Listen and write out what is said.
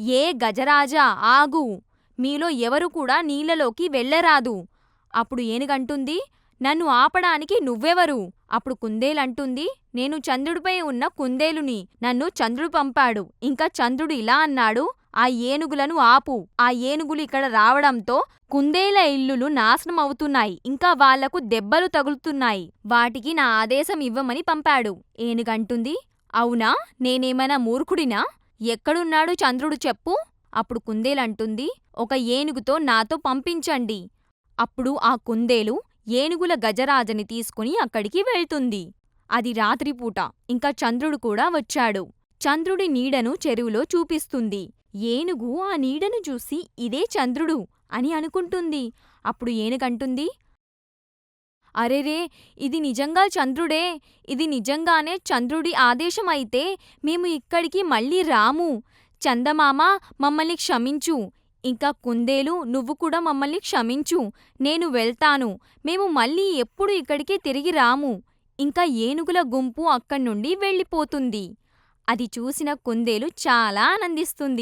ఏ గజరాజా ఆగు, మీలో ఎవరు కూడా నీళ్ళలోకి వెళ్ళరాదు. అప్పుడు ఏనుగంటుంది, నన్ను ఆపడానికి నువ్వెవరు? అప్పుడు కుందేలంటుంది, నేను చంద్రుడిపై ఉన్న కుందేలుని, నన్ను చంద్రుడు పంపాడు. ఇంకా చంద్రుడు ఇలా అన్నాడు, ఆ ఏనుగులను ఆపు. ఆ ఏనుగులు ఇక్కడ రావడంతో కుందేల ఇల్లులు నాశనం అవుతున్నాయి, ఇంకా వాళ్లకు దెబ్బలు తగులుతున్నాయి. వాటికి నా ఆదేశం ఇవ్వమని పంపాడు. ఏనుగంటుంది, అవునా, నేనేమైనా మూర్ఖుడినా? ఎక్కడున్నాడు చంద్రుడు చెప్పు. అప్పుడు కుందేలంటుంది, ఒక ఏనుగుతో నాతో పంపించండి. అప్పుడు ఆ కుందేలు ఏనుగుల గజరాజని తీసుకుని అక్కడికి వెళ్తుంది. అది రాత్రిపూట. ఇంకా చంద్రుడు కూడా వచ్చాడు. చంద్రుడి నీడను చెరువులో చూపిస్తుంది. ఏనుగు ఆ నీడను చూసి ఇదే చంద్రుడు అని అనుకుంటుంది. అప్పుడు ఏనుగంటుంది, అరెరే, ఇది నిజంగా చంద్రుడే. ఇది నిజంగానే చంద్రుడి ఆదేశమైతే మేము ఇక్కడికి మళ్ళీ రాము. చందమామ, మమ్మల్ని క్షమించు. ఇంకా కుందేలు, నువ్వు కూడా మమ్మల్ని క్షమించు. నేను వెళ్తాను. మేము మళ్ళీ ఎప్పుడు ఇక్కడికి తిరిగి రాము. ఇంకా ఏనుగుల గుంపు అక్కడ్నుండి వెళ్ళిపోతుంది. అది చూసిన కుందేలు చాలా ఆనందిస్తుంది.